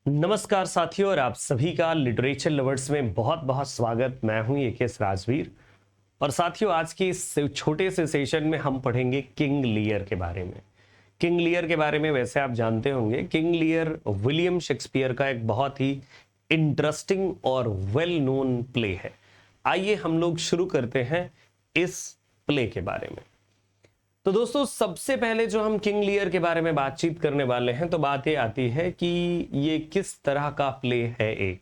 नमस्कार साथियों, और आप सभी का लिटरेचर लवर्स में बहुत बहुत स्वागत। मैं हूं एकेएस राजवीर। और साथियों, आज के इस छोटे से सेशन में हम पढ़ेंगे किंग लियर के बारे में। किंग लियर के बारे में वैसे आप जानते होंगे, किंग लियर विलियम शेक्सपियर का एक बहुत ही इंटरेस्टिंग और वेल नोन प्ले है। आइए हम लोग शुरू करते हैं इस प्ले के बारे में। तो दोस्तों, सबसे पहले जो हम किंग लियर के बारे में बातचीत करने वाले हैं, तो बात ये आती है कि ये किस तरह का प्ले है। एक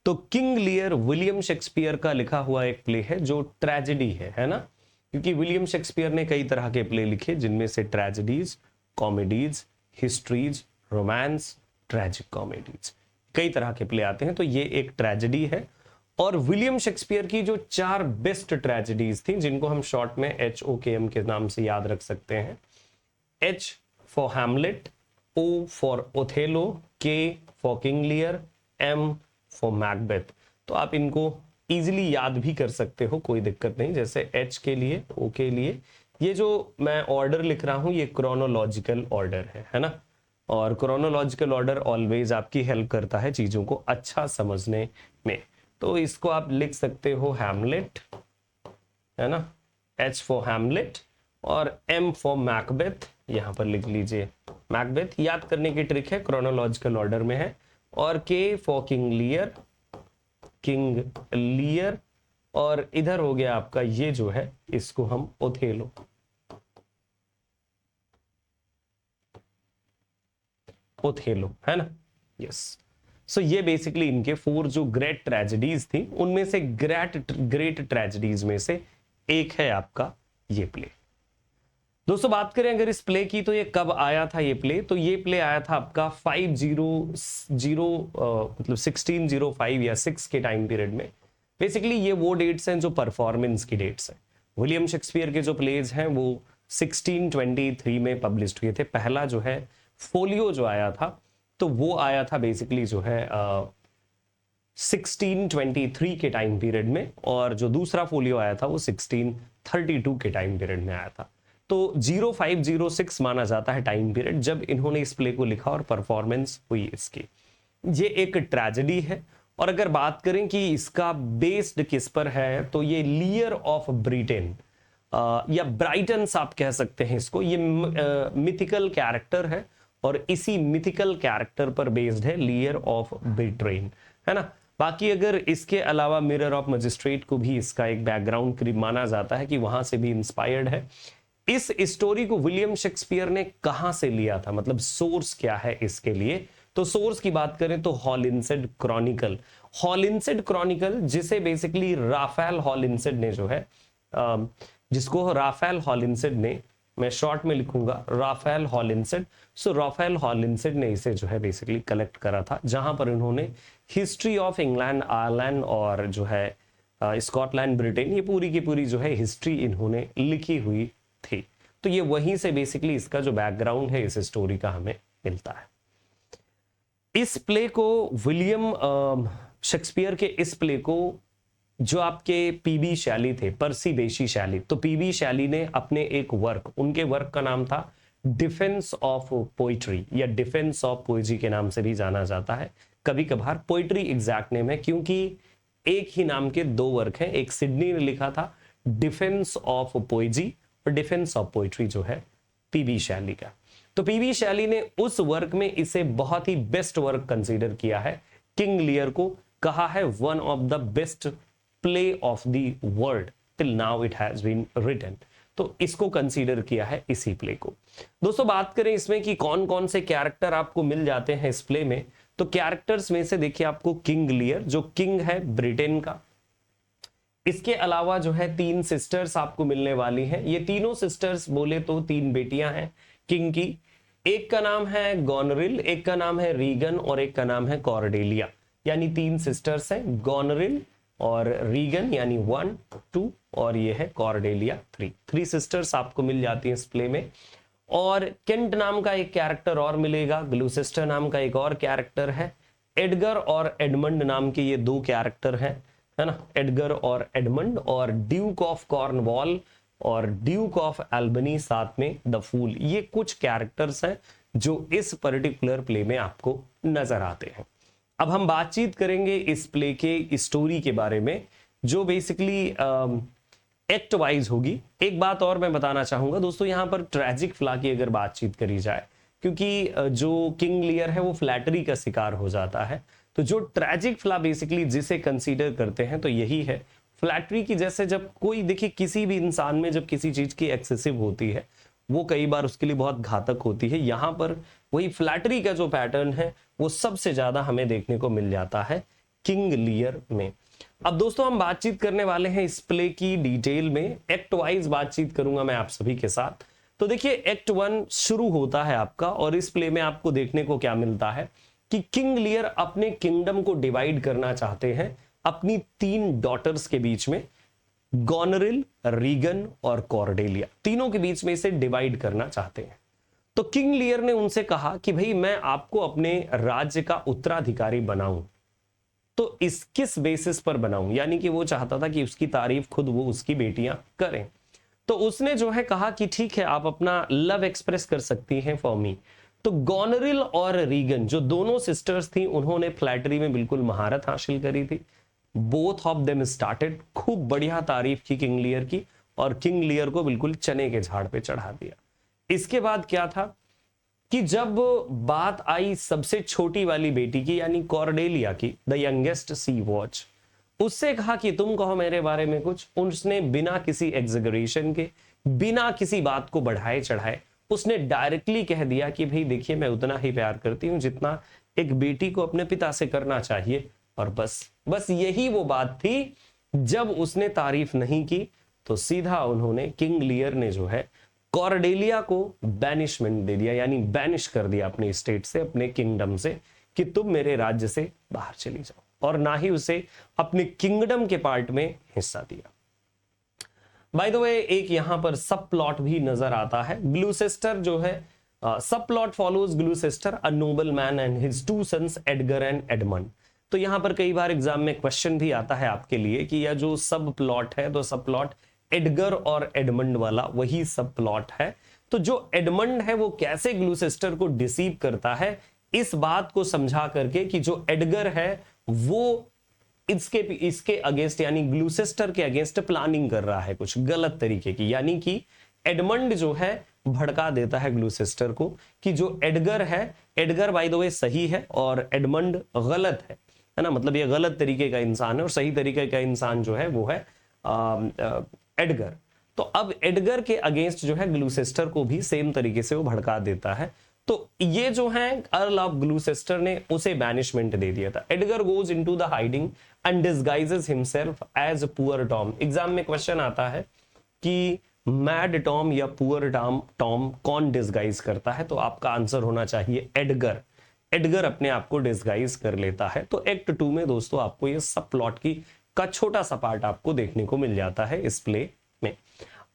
तो किंग लियर विलियम शेक्सपियर का लिखा हुआ एक प्ले है जो ट्रेजेडी है ना। क्योंकि विलियम शेक्सपियर ने कई तरह के प्ले लिखे, जिनमें से tragedies, comedies, histories, romance, tragic comedies, कई तरह के प्ले आते हैं। तो ये एक ट्रेजेडी है। और विलियम शेक्सपियर की जो 4 बेस्ट ट्रेजेडीज थी, जिनको हम शॉर्ट में HOKM के नाम से याद रख सकते हैं। H for Hamlet, O for Othello, K for King Lear, M for Macbeth. तो आप इनको इजीली याद भी कर सकते हो, कोई दिक्कत नहीं। जैसे H के लिए, O के लिए, ये जो मैं ऑर्डर लिख रहा हूं ये क्रोनोलॉजिकल ऑर्डर है ना। और क्रोनोलॉजिकल ऑर्डर ऑलवेज आपकी हेल्प करता है चीजों को अच्छा समझने में। तो इसको आप लिख सकते हो हैमलेट, है ना, H फॉर हैमलेट, और M फॉर मैकबेथ। यहां पर लिख लीजिए मैकबेथ। याद करने की ट्रिक है, क्रोनोलॉजिकल ऑर्डर में है। और K for King Lear, King Lear. और इधर हो गया आपका ये जो है, इसको हम ओथेलो, ओथेलो, है ना। यस। सो ये बेसिकली इनके 4 जो ग्रेट ट्रेजेडीज थी, उनमें से ग्रेट ट्रेजेडीज में से एक है आपका ये प्ले। दोस्तों, बात करें अगर इस प्ले की, तो ये कब आया था ये प्ले? तो ये प्ले आया था आपका 1605 या 6 के टाइम पीरियड में। बेसिकली ये वो डेट्स हैं जो परफॉर्मेंस की डेट्स हैं। विलियम शेक्सपियर के जो प्लेज हैं वो 1623 में पब्लिश हुए थे। पहला जो है फोलियो जो आया था, तो वो आया था बेसिकली जो है 1623 के टाइम पीरियड में। और जो दूसरा फोलियो आया था वो 1632 के टाइम पीरियड में आया था। तो 0506 माना जाता है टाइम पीरियड जब इन्होंने इस प्ले को लिखा और परफॉर्मेंस हुई इसकी। ये एक ट्रेजेडी है। और अगर बात करें कि इसका बेस्ड किस पर है, तो ये लियर ऑफ ब्रिटेन या ब्राइटन्स आप कह सकते हैं इसको। ये मिथिकल कैरेक्टर है और इसी मिथिकल कैरेक्टर पर बेस्ड है लियर ऑफ ब्रिटेन, है ना। बाकी अगर इसके अलावा मिरर ऑफ मजिस्ट्रेट को भी इसका एक बैकग्राउंड माना जाता है कि वहां से भी इंस्पायर्ड है। इस स्टोरी को विलियम शेक्सपियर ने कहां से लिया था, मतलब सोर्स क्या है इसके लिए? तो सोर्स की बात करें तो हॉलिंसेड क्रॉनिकल। हॉलिंसेड क्रॉनिकल, जिसे बेसिकली राफेल हॉलिंसेड ने जो है, जिसको राफेल हॉलिंसेड ने, मैं शॉर्ट में लिखूंगा राफेल हॉलिंसेड। सो राफेल हॉलिंसेड ने इसे जो है बेसिकली कलेक्ट करा था, जहां पर इन्होंने हिस्ट्री ऑफ इंग्लैंड, आयरलैंड और जो है स्कॉटलैंड, ब्रिटेन, ये पूरी की पूरी जो है हिस्ट्री इन्होंने लिखी हुई थी। तो ये वहीं से बेसिकली इसका जो बैकग्राउंड है इस स्टोरी का हमें मिलता है। इस प्ले को विलियम शेक्सपियर के इस प्ले को जो आपके पीबी शैली थे, पर्सी बेशी शैली, तो पीबी शैली ने अपने एक वर्क, उनके वर्क का नाम था डिफेंस ऑफ पोइट्री या डिफेंस ऑफ पोएजी के नाम से भी जाना जाता है। कभी कभार पोइट्री एग्जैक्ट नेम है, क्योंकि एक ही नाम के 2 वर्क हैं। एक सिडनी ने लिखा था डिफेंस ऑफ पोएजी, और डिफेंस ऑफ पोइट्री जो है पीबी शैली का। तो पीबी शैली ने उस वर्क में इसे बहुत ही बेस्ट वर्क कंसीडर किया है। किंग लियर को कहा है one of the best play of the world till now it has been written. तो इसको कंसीडर किया है इसी प्ले को। दोस्तों, बात करें इसमें कि कौन कौन से कैरेक्टर आपको मिल जाते हैं इस प्ले में, तो कैरेक्टर्स में से देखिए आपको किंग लियर, जो किंग है ब्रिटेन का। इसके अलावा जो है 3 सिस्टर्स आपको मिलने वाली हैं। ये तीनों सिस्टर्स बोले तो 3 बेटियां हैं किंग की। एक का नाम है गॉनरिल, एक का नाम है रीगन और एक का नाम है कॉर्डेलिया। यानी 3 सिस्टर्स हैं, गॉनरिल और रीगन यानी 1, 2, और ये है कॉर्डेलिया 3 सिस्टर्स आपको मिल जाती हैं इस प्ले में। और केंट नाम का एक कैरेक्टर और मिलेगा, ग्लूसेस्टर नाम का एक और कैरेक्टर है, एडगर और एडमंड नाम के ये 2 कैरेक्टर हैं, है ना, एडगर और एडमंड। और ड्यूक ऑफ कॉर्नवॉल और ड्यूक ऑफ एल्बनी, साथ में द फूल। ये कुछ कैरेक्टर्स हैं जो इस पर्टिकुलर प्ले में आपको नजर आते हैं। अब हम बातचीत करेंगे इस प्ले के स्टोरी के बारे में, जो बेसिकली एक्ट वाइज होगी। एक बात और मैं बताना चाहूंगा दोस्तों, यहां पर ट्रेजिक फ्लॉ की अगर बातचीत करी जाए, क्योंकि जो किंग लियर है वो फ्लैटरी का शिकार हो जाता है, तो जो ट्रेजिक फ्लॉ बेसिकली जिसे कंसीडर करते हैं तो यही है फ्लैटरी की। जैसे जब कोई देखिए किसी भी इंसान में जब किसी चीज की एक्सेसिव होती है वो कई बार उसके लिए बहुत घातक होती है। यहां पर वही फ्लैटरी का जो पैटर्न है वो सबसे ज्यादा हमें देखने को मिल जाता है किंग लियर में। अब दोस्तों हम बातचीत करने वाले हैं इस प्ले की डिटेल में, एक्ट वाइज बातचीत करूंगा मैं आप सभी के साथ। तो देखिए एक्ट 1 शुरू होता है आपका, और इस प्ले में आपको देखने को क्या मिलता है कि किंग लियर अपने किंगडम को डिवाइड करना चाहते हैं अपनी 3 डॉटर्स के बीच में, गॉनरिल, रीगन और कॉर्डेलिया, तीनों के बीच में इसे डिवाइड करना चाहते हैं। तो किंग लियर ने उनसे कहा कि भाई मैं आपको अपने राज्य का उत्तराधिकारी बनाऊं, तो इस किस बेसिस पर बनाऊं, यानी कि वो चाहता था कि उसकी तारीफ खुद वो उसकी बेटियां करें। तो उसने जो है कहा कि ठीक है आप अपना लव एक्सप्रेस कर सकती हैं फॉर मी। तो गॉनरिल और रीगन जो दोनों सिस्टर्स थी उन्होंने फ्लैटरी में बिल्कुल महारत हासिल करी थी। बोथ ऑफ देम स्टार्टेड, खूब बढ़िया तारीफ की किंग लियर की, और किंग लियर को बिल्कुल चने के झाड़ पे चढ़ा दिया। इसके बाद क्या था कि जब बात आई सबसे छोटी वाली बेटी की यानी कॉर्डेलिया की, द यंगेस्ट सी वॉच, उससे कहा कि तुम कहो मेरे बारे में कुछ। उसने बिना किसी एग्जैगरेशन के, बिना किसी बात को बढ़ाए चढ़ाए, उसने डायरेक्टली कह दिया कि भाई देखिए मैं उतना ही प्यार करती हूं जितना एक बेटी को अपने पिता से करना चाहिए। और बस यही वो बात थी। जब उसने तारीफ नहीं की तो सीधा उन्होंने, किंग लियर ने जो है कॉर्डेलिया को बैनिशमेंट दे दिया, यानी बैनिश कर दिया अपने स्टेट से, अपने किंगडम से, कि तुम मेरे राज्य से बाहर चली जाओ, और ना ही उसे अपने किंगडम के पार्ट में हिस्सा दिया। बाय द वे एक यहां पर सब प्लॉट भी नजर आता है। ग्लूसेस्टर जो है, सब plot follows Gloucester a noble man and his 2 sons Edgar and Edmund. तो यहां पर कई बार एग्जाम में क्वेश्चन भी आता है आपके लिए कि यह जो सब प्लॉट है, तो सब प्लॉट एडगर और एडमंड वाला वही सब प्लॉट है। तो जो एडमंड है वो कैसे ग्लूसेस्टर को डिसीव करता है, इस बात को समझा करके कि जो एडगर है वो इसके अगेंस्ट यानी ग्लूसेस्टर के अगेंस्ट प्लानिंग कर रहा है कुछ गलत तरीके की, यानी कि एडमंड जो है भड़का देता है ग्लूसेस्टर को कि जो एडगर है, एडगर बाय द वे सही है और एडमंड गलत है ना, मतलब ये गलत तरीके का इंसान है और सही तरीके का इंसान जो है वो है एडगर। तो अब एडगर के अगेंस्ट जो है ग्लूसेस्टर को भी सेम तरीके से वो भड़का देता है। तो ये जो है अर्ल ऑफ ग्लूसेस्टर ने उसे बैनिशमेंट दे दिया था। Edgar goes into the hiding and disguises himself as poor Tom. Exam में क्वेश्चन आता है कि मैड टॉम या पुअर टॉम कौन डिस्गाइज करता है, तो आपका आंसर होना चाहिए एडगर। एडगर अपने आप को डिस्गाइज कर लेता है। तो एक्ट 2 में दोस्तों आपको ये सब प्लॉट का छोटा सा पार्ट आपको देखने को मिल जाता है इस प्ले में।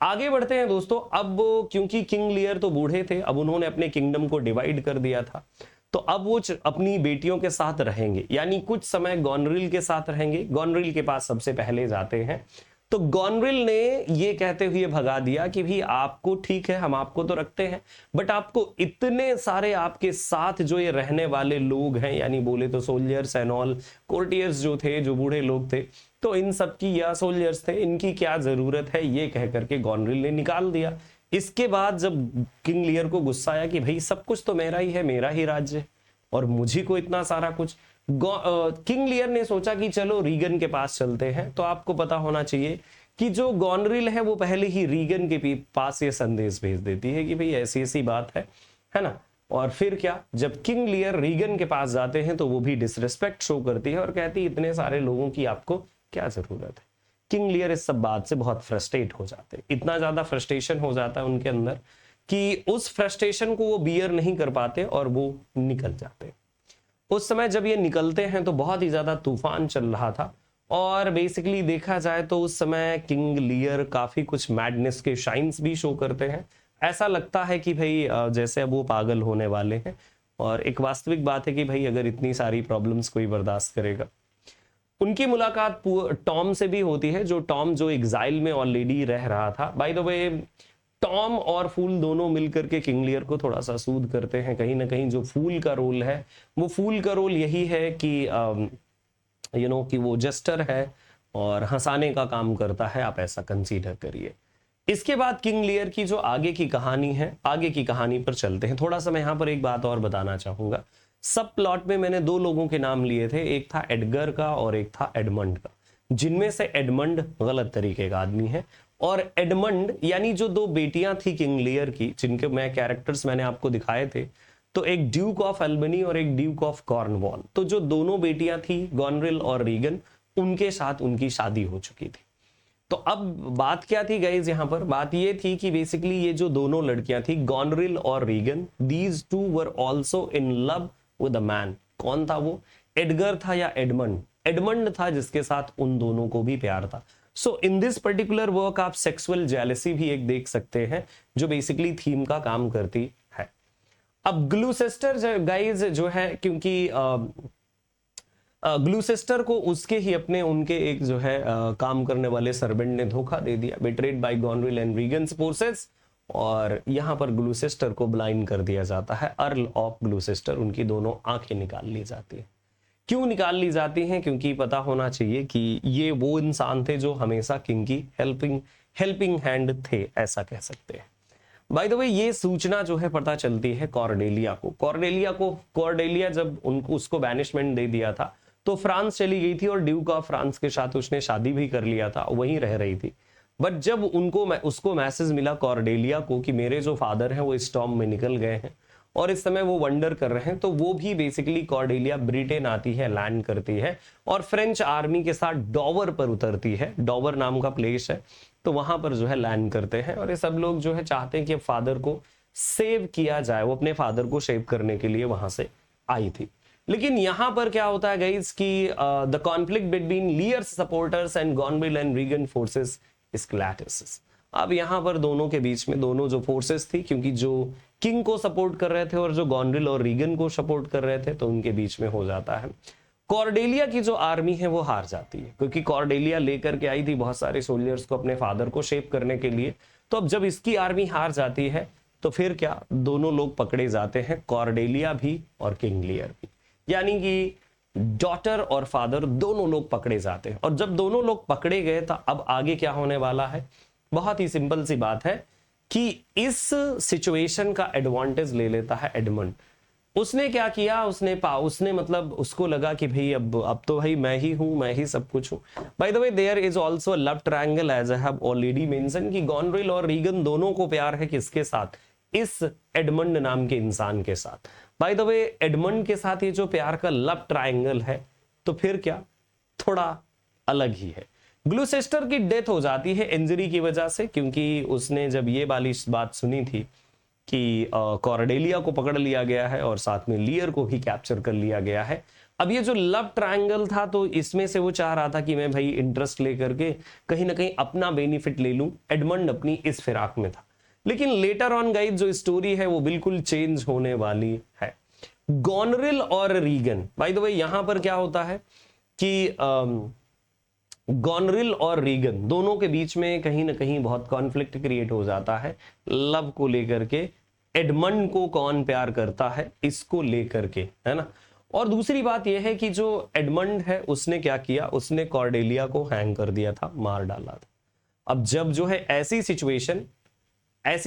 आगे बढ़ते हैं दोस्तों। अब क्योंकि किंग लियर तो बूढ़े थे, अब उन्होंने अपने किंगडम को डिवाइड कर दिया था, तो अब वो अपनी बेटियों के साथ रहेंगे, यानी कुछ समय गॉनरिल के साथ रहेंगे। गॉनरिल के पास सबसे पहले जाते हैं। तो गॉनरिल ने ये कहते हुए भगा दिया कि भी आपको ठीक है, हम आपको तो रखते हैं, बट आपको इतने सारे आपके साथ जो ये रहने वाले लोग हैं, यानी बोले तो सोल्जर्स एंड ऑल, कोर्टियर्स जो थे, जो बूढ़े लोग थे, तो इन सब की, या सोल्जर्स थे, इनकी क्या जरूरत है, ये कह करके गॉनरिल ने निकाल दिया। इसके बाद जब किंग लियर को गुस्सा आया कि भाई सब कुछ तो मेरा ही है, मेरा ही राज्य है और मुझे को इतना सारा कुछ, किंग लियर ने सोचा कि चलो रीगन के पास चलते हैं। तो आपको पता होना चाहिए कि जो गॉनरिल है वो पहले ही रीगन के पास ये संदेश भेज देती है कि भाई ऐसी ऐसी बात है ना। और फिर क्या, जब किंग लियर रीगन के पास जाते हैं तो वो भी डिसरिस्पेक्ट शो करती है और कहती है इतने सारे लोगों की आपको क्या जरूरत है। किंग लियर इस सब बात से बहुत फ्रस्ट्रेट हो जाते हैं, इतना ज्यादा फ्रस्ट्रेशन हो जाता है उनके अंदर कि उस फ्रस्ट्रेशन को वो बियर नहीं कर पाते और वो निकल जाते। उस समय जब ये निकलते हैं तो बहुत ही ज्यादा तूफान चल रहा था और बेसिकली देखा जाए तो उस समय किंग लियर काफी कुछ मैडनेस के शाइन्स भी शो करते हैं। ऐसा लगता है कि भाई जैसे अब वो पागल होने वाले हैं। और एक वास्तविक बात है कि भाई अगर इतनी सारी प्रॉब्लम्स कोई बर्दाश्त करेगा। उनकी मुलाकात टॉम से भी होती है, जो टॉम जो एग्जाइल में ऑलरेडी रह रहा था। बाय द वे टॉम और फूल दोनों मिलकर के किंग लियर को थोड़ा सा सूद करते हैं। कहीं ना कहीं जो फूल का रोल है, वो फूल का रोल यही है कि कि वो जस्टर है और हंसाने का काम करता है, आप ऐसा कंसीडर करिए। इसके बाद किंग लियर की जो आगे की कहानी है, आगे की कहानी पर चलते हैं। थोड़ा सा मैं यहां पर एक बात और बताना चाहूंगा। सब प्लॉट में मैंने दो लोगों के नाम लिए थे, एक था एडगर का और एक था एडमंड का, जिनमें से एडमंड गलत तरीके का आदमी है। और एडमंड यानी जो दो बेटियां थी किंग लियर की, जिनके मैं कैरेक्टर्स मैंने आपको दिखाए थे, तो एक ड्यूक ऑफ अल्बनी और एक ड्यूक ऑफ कॉर्नवॉल, तो जो दोनों बेटियां थी गॉनरिल और रीगन, उनके साथ उनकी शादी हो चुकी थी। तो अब बात क्या थी गाइज, यहां पर बात ये थी कि बेसिकली ये जो दोनों लड़कियां थी गॉनरिल और Regan, these two were also in love with a man. कौन था वो? एडगर था या एडमंड? एडमंड था, जिसके साथ उन दोनों को भी प्यार था। सो इन दिस पर्टिकुलर वर्क आप सेक्सुअल जेलसी भी एक देख सकते हैं, जो बेसिकली थीम का काम करती है। अब ग्लूसेस्टर गाइज जो है, क्योंकि ग्लूसेस्टर को उसके ही अपने उनके एक जो है काम करने वाले सर्वेंट ने धोखा दे दिया, betrayed by Goneril and Regan's forces, और यहां पर ग्लूसेस्टर को ब्लाइंड कर दिया जाता है। अर्ल ऑफ ग्लूसेस्टर, उनकी दोनों आंखें निकाल ली जाती है। क्यों निकाल ली जाती हैं? क्योंकि पता होना चाहिए कि ये वो इंसान थे जो हमेशा किंग की हेल्पिंग हैंड थे, ऐसा कह सकते हैं। बाय द वे ये सूचना जो है पता चलती है कॉर्डेलिया को। कॉर्डेलिया जब उनको उसको बैनिशमेंट दे दिया था तो फ्रांस चली गई थी और ड्यूक ऑफ फ्रांस के साथ उसने शादी भी कर लिया था, वहीं रह रही थी। बट जब उसको मैसेज मिला कॉर्डेलिया को कि मेरे जो फादर हैं वो स्टॉर्म में निकल गए हैं और इस समय वो वंडर कर रहे हैं, तो वो भी बेसिकली कॉर्डेलिया ब्रिटेन आती है, लैंड करती है और फ्रेंच आर्मी के साथ डॉवर पर उतरती है। डॉवर नाम का प्लेस है, तो वहां पर जो है लैंड करते हैं और ये सब लोग जो है चाहते हैं कि फादर को सेव किया जाए। वो अपने फादर को सेव करने के लिए वहां से आई थी। लेकिन यहां पर क्या होता है गाइस कि the conflict between Lear's supporters and Goneril and Regan forces escalates. अब यहां पर दोनों के बीच में, दोनों जो फोर्सेस थी, क्योंकि जो किंग को सपोर्ट कर रहे थे और जो गॉनरिल और रीगन को सपोर्ट कर रहे थे, तो उनके बीच में हो जाता है। कॉर्डेलिया की जो आर्मी है वो हार जाती है, क्योंकि कॉर्डेलिया लेकर के आई थी बहुत सारे सोल्जर्स को अपने फादर को शेप करने के लिए। तो अब जब इसकी आर्मी हार जाती है तो फिर क्या, दोनों लोग पकड़े जाते हैं, कॉर्डेलिया भी और किंग लियर भी, यानी कि डॉटर और फादर दोनों लोग पकड़े जाते हैं। और जब दोनों लोग पकड़े गए तो अब आगे क्या होने वाला है? बहुत ही सिंपल सी बात है कि इस सिचुएशन का एडवांटेज ले लेता है एडमंड। उसने क्या किया, उसने मतलब उसको लगा कि भाई अब तो भाई मैं ही सब कुछ हूं। By the way there is also a love triangle, as I have already mention, कि गॉनरिल और रीगन दोनों को प्यार है किसके साथ? इस एडमंड नाम के इंसान के साथ। बाय द वे एडमंड के साथ ये जो प्यार का लव ट्रायंगल है, तो फिर क्या, थोड़ा अलग ही है। ग्लूसेस्टर की डेथ हो जाती है इंजरी की वजह से, क्योंकि उसने जब ये वाली बात सुनी थी कि कॉर्डेलिया को पकड़ लिया गया है और साथ में लियर को भी कैप्चर कर लिया गया है। अब ये जो लव ट्रायंगल था, तो इसमें से वो चाह रहा था कि मैं भाई इंटरेस्ट लेकर के कहीं ना कहीं अपना बेनिफिट ले लूं। एडमंड अपनी इस फिराक में था। लेकिन लेटर ऑन गाइस जो स्टोरी है वो बिल्कुल चेंज होने वाली है। गॉनरिल और रीगन, बाय द वे यहां पर क्या होता है कि गॉनरिल और रीगन दोनों के बीच में कहीं ना कहीं बहुत कॉन्फ्लिक्ट क्रिएट हो जाता है लव को लेकर के। एडमंड को कौन प्यार करता है, इसको लेकर के, है ना। और दूसरी बात यह है कि जो एडमंड है उसने क्या किया, उसने कॉर्डेलिया को हैंग कर दिया था, मार डाला था। अब जब जो है ऐसी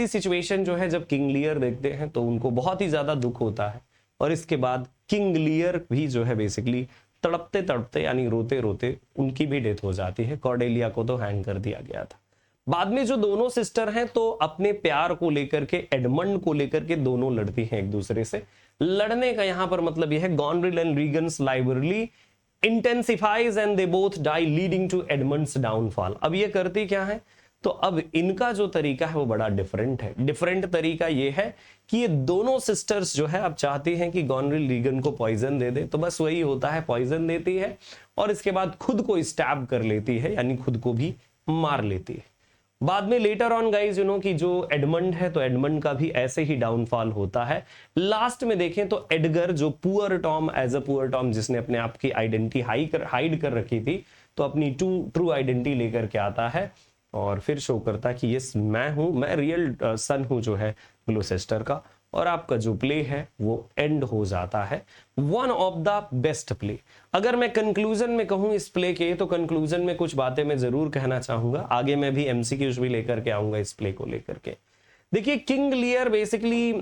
सिचुएशन जो है जब किंग लियर देखते हैं तो उनको बहुत ही ज्यादा दुख होता है। और इसके बाद किंग लियर भी जो है बेसिकली तड़पते तड़पते यानी रोते रोते उनकी भी डेथ हो जाती है। कॉर्डेलिया को तो हैंग कर दिया गया था। बाद में जो दोनों सिस्टर हैं तो अपने प्यार को लेकर के, एडमंड को लेकर के दोनों लड़ती हैं एक दूसरे से। लड़ने का यहां पर मतलब यह है Goneril and Regan's rivalry intensifies and they both die leading to Edmund's downfall. अब ये करती क्या है, तो अब इनका जो तरीका है वो बड़ा डिफरेंट है। डिफरेंट तरीका ये है कि ये दोनों सिस्टर्स जो है अब चाहती हैं कि गॉनरिल रीगन को पॉइजन दे दे, तो बस वही होता है, पॉइजन देती है और इसके बाद खुद को स्टैब कर लेती है, यानी खुद को भी मार लेती है। बाद में लेटर ऑन गाइज कि जो एडमंड है तो एडमंड का भी ऐसे ही डाउनफॉल होता है। लास्ट में देखें तो एडगर जो poor Tom, as a poor Tom जिसने अपने आप की आइडेंटिटी हाइड कर रखी थी, तो अपनी ट्रू आइडेंटिटी लेकर के आता है और फिर शो करता है कि यस मैं हूं, मैं रियल सन हूं जो है ग्लूसेस्टर का, और आपका जो प्ले है वो एंड हो जाता है। One of the best play. अगर मैं कंक्लूजन में कहूं इस प्ले के, तो कंक्लूजन में कुछ बातें मैं जरूर कहना चाहूंगा, आगे मैं भी एमसीक्यूज भी लेकर के आऊंगा इस प्ले को लेकर के। देखिए King Lear basically,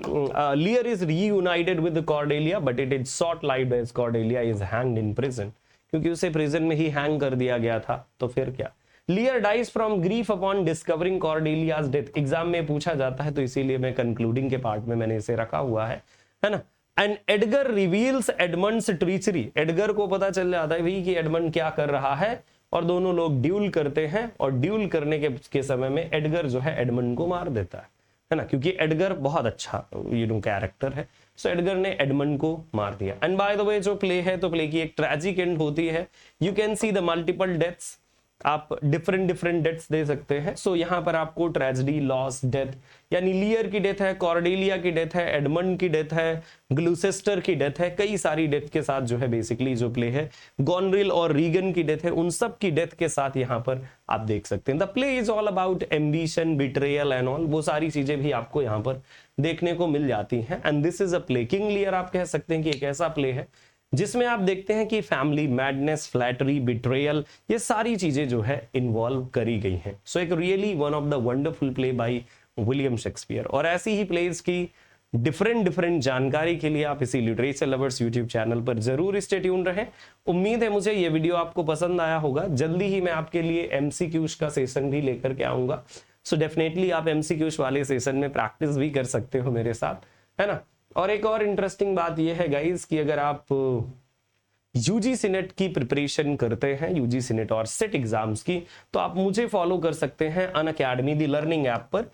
Lear is reunited with Cordelia but it is short lived as Cordelia is hanged in prison, क्योंकि उसे प्रिजन में ही हैंग कर दिया गया था। तो फिर क्या, Lear dies from grief upon discovering Cordelia's death, exam में पूछा जाता है तो इसीलिए मैं कंक्लूडिंग के पार्ट में मैंने इसे रखा हुआ है ना। And Edgar reveals Edmund's treachery, Edgar को पता चल जाता है भाई कि एडमंड क्या कर रहा है, और दोनों लोग ड्यूल करते हैं, और ड्यूल करने के समय में एडगर जो है एडमंड को मार देता है ना, क्योंकि एडगर बहुत अच्छा कैरेक्टर है। सो एडगर ने एडमंड को मार दिया। एंड बाय द वे जो प्ले है, तो प्ले की एक ट्रेजिक एंड होती है। You can see the multiple deaths, आप डिफरेंट डेथ्स दे सकते हैं। सो यहाँ पर आपको ट्रेजेडी, लॉस, डेथ, यानी लियर की डेथ है, कॉर्डेलिया की डेथ है, एडमंड की डेथ है, ग्लूसेस्टर की डेथ है, कई सारी डेथ के साथ जो है बेसिकली जो प्ले है, गोनरिल और रीगन की डेथ है, उन सब की डेथ के साथ यहाँ पर आप देख सकते हैं। The play is all about ambition, betrayal and all, वो सारी चीजें भी आपको यहाँ पर देखने को मिल जाती हैं। And this is a play, King Lear आप कह सकते हैं कि एक ऐसा प्ले है जिसमें आप देखते हैं कि फैमिली, मैडनेस, फ्लैटरी, बिट्रेयल, ये सारी चीजें जो है इन्वॉल्व करी गई हैं। सो एक really one of the wonderful play by William Shakespeare. और ऐसी ही प्लेस की डिफरेंट जानकारी के लिए आप इसी लिटरेचर लवर्स यूट्यूब चैनल पर जरूर स्टे ट्यून रहें। उम्मीद है मुझे ये वीडियो आपको पसंद आया होगा। जल्दी ही मैं आपके लिए एमसीक्यूज का सेशन भी लेकर के आऊंगा। सो डेफिनेटली आप एमसीक्यूज वाले सेशन में प्रैक्टिस भी कर सकते हो मेरे साथ, है ना। और एक और इंटरेस्टिंग बात यह है गाइस कि अगर आप यूजीसी नेट की प्रिपरेशन करते हैं, यूजीसी नेट और सेट एग्जाम्स की, तो आप मुझे फॉलो कर सकते हैं अनअकैडमी दी लर्निंग ऐप पर।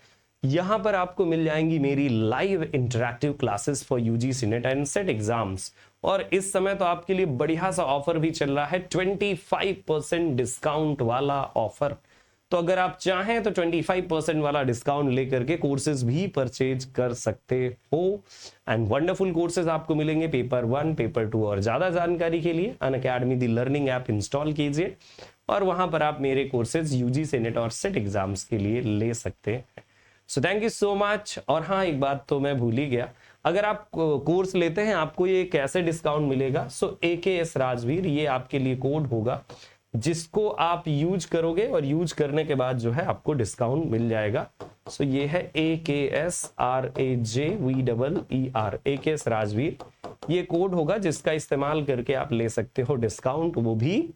यहां पर आपको मिल जाएंगी मेरी live interactive classes for UGC net and set exams. और इस समय तो आपके लिए बढ़िया सा ऑफर भी चल रहा है, 25% डिस्काउंट वाला ऑफर। तो अगर आप चाहें तो 25% वाला डिस्काउंट लेकर के कोर्सेज भी परचेज कर सकते हो। एंड वंडरफुल कोर्सेज आपको मिलेंगे पेपर 1, पेपर 2। और ज्यादा जानकारी के लिए अनअकैडमी दी लर्निंग ऐप इंस्टॉल कीजिए, और वहां पर आप मेरे कोर्सेज यूजीसी नेट और सेट एग्जाम्स के लिए ले सकते हैं। सो थैंक यू सो मच। और हाँ, एक बात तो मैं भूल ही गया, अगर आप कोर्स लेते हैं आपको ये कैसे डिस्काउंट मिलेगा। सो AKS राजवीर, ये आपके लिए कोड होगा जिसको आप यूज करोगे, और यूज करने के बाद जो है आपको डिस्काउंट मिल जाएगा। सो ये है AKS RAJVEER, AKS राजवीर, ये कोड होगा जिसका इस्तेमाल करके आप ले सकते हो डिस्काउंट, वो भी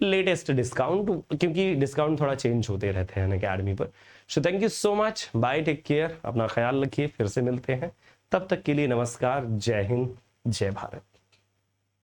लेटेस्ट डिस्काउंट, क्योंकि डिस्काउंट थोड़ा चेंज होते रहते हैं अनअकैडमी पर। So thank you so much, bye, take care, अपना ख्याल रखिए, फिर से मिलते हैं, तब तक के लिए नमस्कार, जय हिंद, जय भारत।